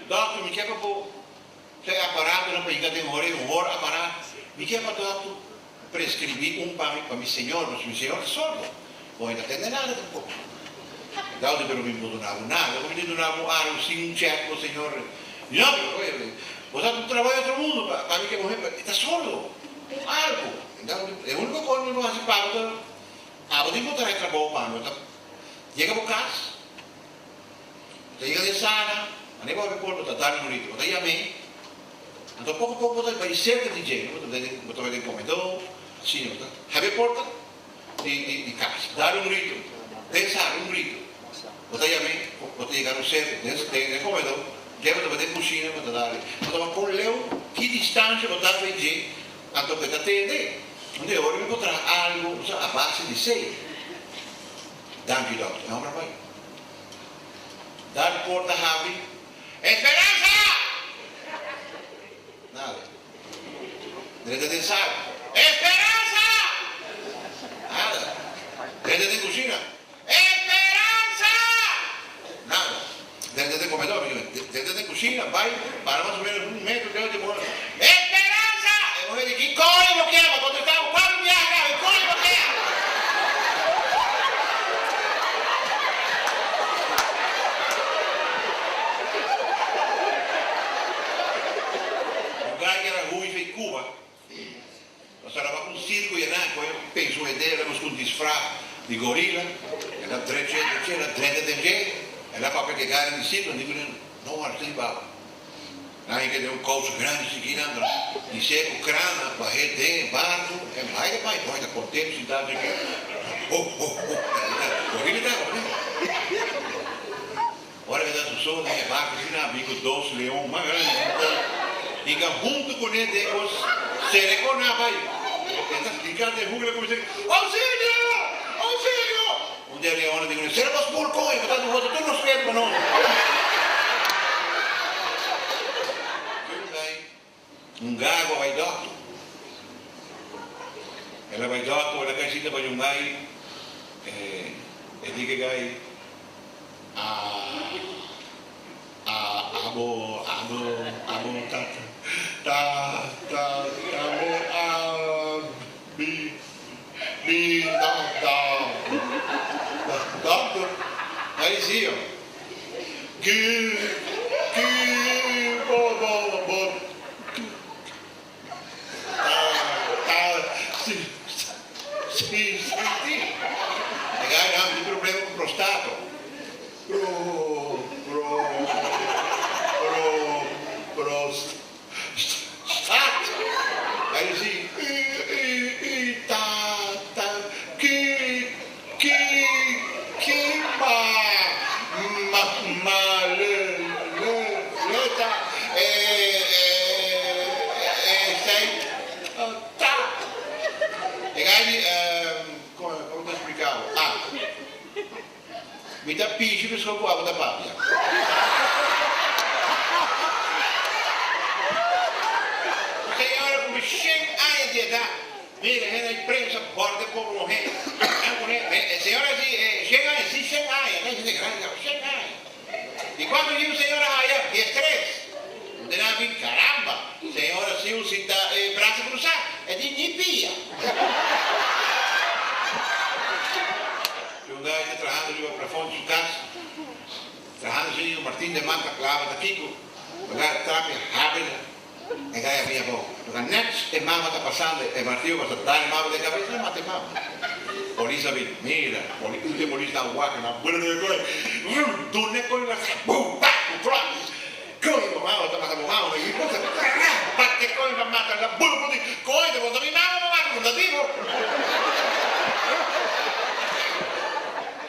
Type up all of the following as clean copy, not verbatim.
Doctor, mi chiama po, c'è apparato, non puoi categoria, un ora apparato, mi chiama doctor, prescrivi un pane per mi signor, ma mi signor è sordo, poi non attende nada tampoco. Doctor, però mi può donare nada, come ti donavo un certo, signor, no, ho dato un lavoro a altro mondo, ma mi chiama, sta sordo, algo, è l'unico cosa che non si parla, ah, devo dare trabalho para llega a casa, llega de sana, andiamo a riporto da dare un ritmo, da me, andò poco a poco da cerca di gente, potete come do, sì, have porta di casa, dare un ritmo, pensare un ritmo, potete me, potete llegare un certo, de come do, leva da vedere cucina, potete dare, ma con leo, chi distanza potete vedere, tanto che da te, onde ora mi potrà algo a base di sé. Danke, Dokter. Nou, maar bij. Daar porta havi. Esperanza! Nada. Dentro de sala. Esperanza! Nada. Dentro de cocina. Esperanza! Nada. Dentro de comedor. Dentro de cocina, vai para mais ou menos 1 metro de bola. Esperanza! E morrer de que corre lo chiama quando está o quadro de água. Corre lo chiama. Cuba, nós eravamo un circo e penso che eravamo con un disfraz di gorilla, era 300 c'era 30 di gente, e la papà che gara in circo, dicono, no, arrivava. Aí que deu um caos grande seguindo, e seco, crana, barrete, barco, e mais, pode estar contente, cidade aqui. Gorilla estava, né? Ora que dá sussou, né? Barco, assim, amigo, doce, leão, uma grande, e junto com ele, Deus se reconava aí. Esta explicando de Google como dizer, auxílio! Auxílio! Um dia ele olha e diz, será que por coisa, que está no rosto, tu não espera, não. Um gago vai doctor. Ela vai doctor, ela quer cita para um gai, e diga gai, abo, doctor, aí sim, que, sim, legal, não, problema com prostata, aí sim, come ti spiegavo? Mi tappisci per scopare da pappia. Senhora, come 100 anni di età, mira, è una prensa forte come una senhora, 100 anni, sì, 100 anni, lei si grande, 100 anni. E quando dico senhora, è stress. Non caramba, senhora, se usi braccia cruzate, e di nipia. Um gajo está trabalhando para fora de sua casa, trabalhando assim, o Martim de Manta, clava da Kiko, o gajo trapia rápida, e gajo a minha boca. Porque netos e mama está passando, e Martim vai estar em mama de cabeça, e mata mama. Polícia vem, mira, o polícia dá um guaca na bola de coisa, do neco e vai ser, bum, pá, o troço. Coisa, mamma, está matando mamma, e cosa, batte coisa, mata la bola di coisa, quando mi mamma, mamma, non dico.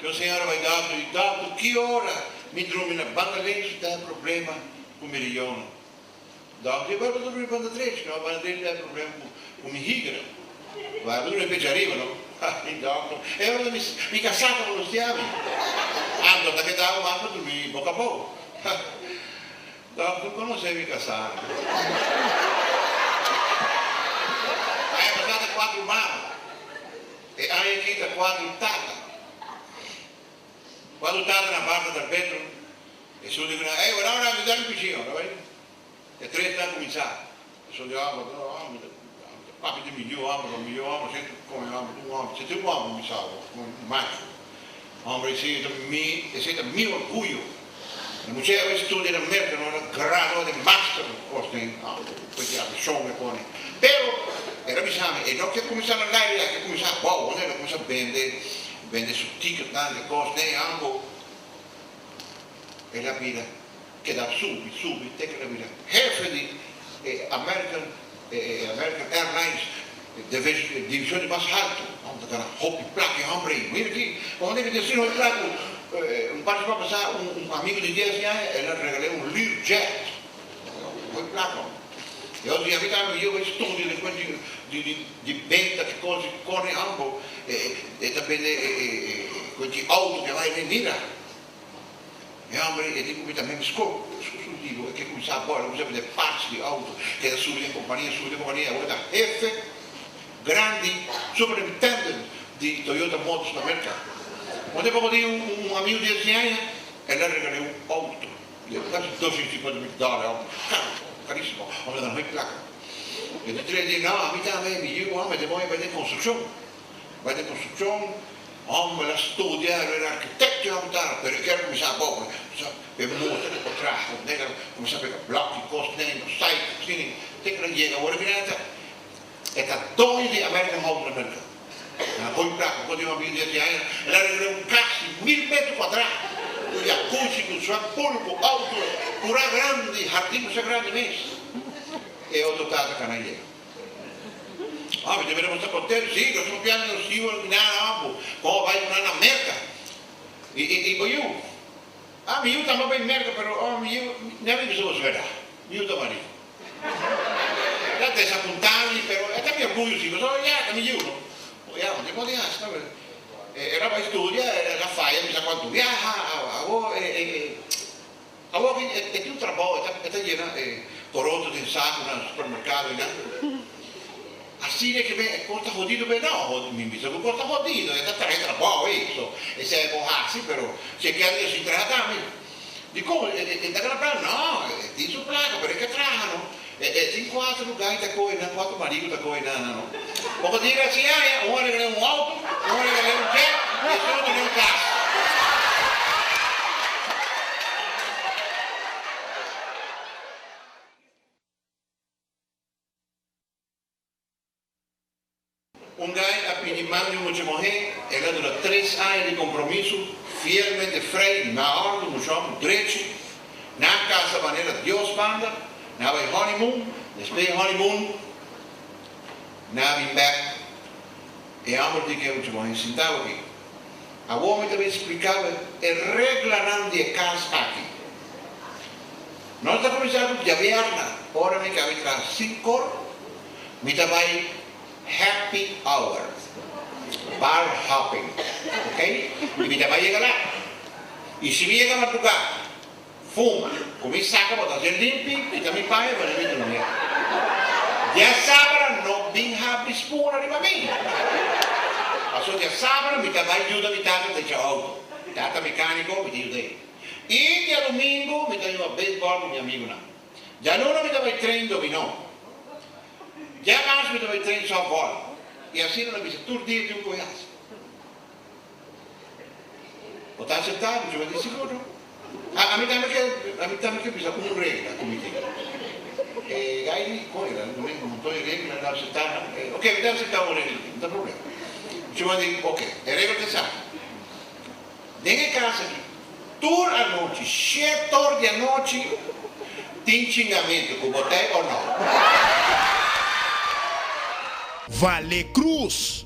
O senhor vai dado, que hora me dorme na banda lente, tem problema com o milhão. Dado, eu vou dormir na banda 3, que a banda 3 tem problema com o mihigra. Vai dormir peggio arriva, no? Dado, e ora mi cassata con lo stiami. Ando, da che davo, mando dormire poco a poco. Dado, tu non sei mi cassare. Hai passato 4 mani e hai aqui 4 tata. Quando estava na barra da Pedro, E se dicono, ora mi dai un vicino, e 3 anni cominciare. Se dico, papi di miglior amo, se come amo, tu amo, se tu amo mi salvo, come macho. Hombre, è mio orgoglio. La mujer studia in America, non ha grado di master, questi ambizioni pone. Però, era bisogno, e non che cominciano a dare, che cominciano, wow, non è che cominciano a vendere su ticket, tante cose, ne anche, e la vita, che da subito, che la vita. Jefe di American Airlines, divisione più alta, want dan hop je plakje handbreken. Weet je die? Want ik zie nog een paar jaar passar un amigo di 10 anni e le regalé un Learjet. Poi plakje. E oggi abitavo io che studio di venta che cose corre ambo e também questi auto che vai in Nira. E hombre, e dico também esclusivo, che cominciava a cominciava a vedere parti di auto, che da subito in compagnia, guarda, F, grandi superintendent di Toyota Motors in America. Quando poco di un amico di 10 anni e le regalé un auto, quasi $250,000, carissimo, ma non è placa. E di 3 dicono, no, a metà me, io amo, e poi vai in costruzione. Vai in costruzione, hombre la studia, era architetto a montare, perché come sa poco, per molte le potrà, come sapete, blocchi, costi, sai, quindi, te che non llega, vuole finanza, e da doni di American Home America. Poi in pratica, quando io mi dico 10 anni, era un cazzo di 1000 metri quadrati, con gli acustici, con polpo, auto, pure grandi, giardini, grandi messi, e ho dotato canaglia. Ah, mi deveremo stare contenti, sì, che sono piani non si vuole minare ambo, come vai a una merda. E poi io, mi aiuta a in merda, però, ne avevo bisogno svedare, mi aiuta marito. La testa puntani, però, e mi orgoglio, sì, sono gli mi aiuto. Non ti può dire, era per studiare, la fai, mi sa quanto e più tra poco, e ti viene corrotto di un sacco nel supermercato, assim che costa jodido, no, mi invito che costa jodido, è da 30 poco questo, e se è bohassi però, se che adesso si tratta, dico, e da gran no, ti su placa, perché trano, e in 4 luoghi da coi, 4 mariti da coi, no. Poco dire, sì, uno regala un auto, uno regala un jet, e solo di un cazzo. Un gai a Pinimani mucho mujer, ela dura 3 anos de compromisso, fielmente frei, na ordem, no chão, direito, na casa maneira Deus manda, na vai honeymoon, depois honeymoon, na vem back, e amor de que mucho mujer sentava aqui. A homem também explicava, é regra não de casa aqui. Nós estamos começando a verna, ora me cabe traz 5 horas, me vai happy hour, bar hopping, ok? E mi vai llegar lá. E se mi llega a madrugada, fuma, comienza a botar el limpi, e também paga para el vídeo. Dia sábado não vem happy spoon arriba a mim. Passou dia sábado, mi vai ajuda mi tata de auto, tata mecânico, mi aiutei. E dia domingo, mi vai a baseball con mio amigo lá. Dia lunes mi vai treino dominó. Já mais me deu treino só bola. E assim não me disse, todo dia de um conhece. Ou está sentado, eu disse, seguro. A mim também que precisa uma regra comigo. E aí, coisa, não estou em regra, não se está. Ok, me deve sentar uma regra, não tem problema. Eu disse, ok, é regra que sabe. Dentro de casa aqui, toda a noite, 7 horas da noite, tem xingamento, que botei ou não? Vale Cruz.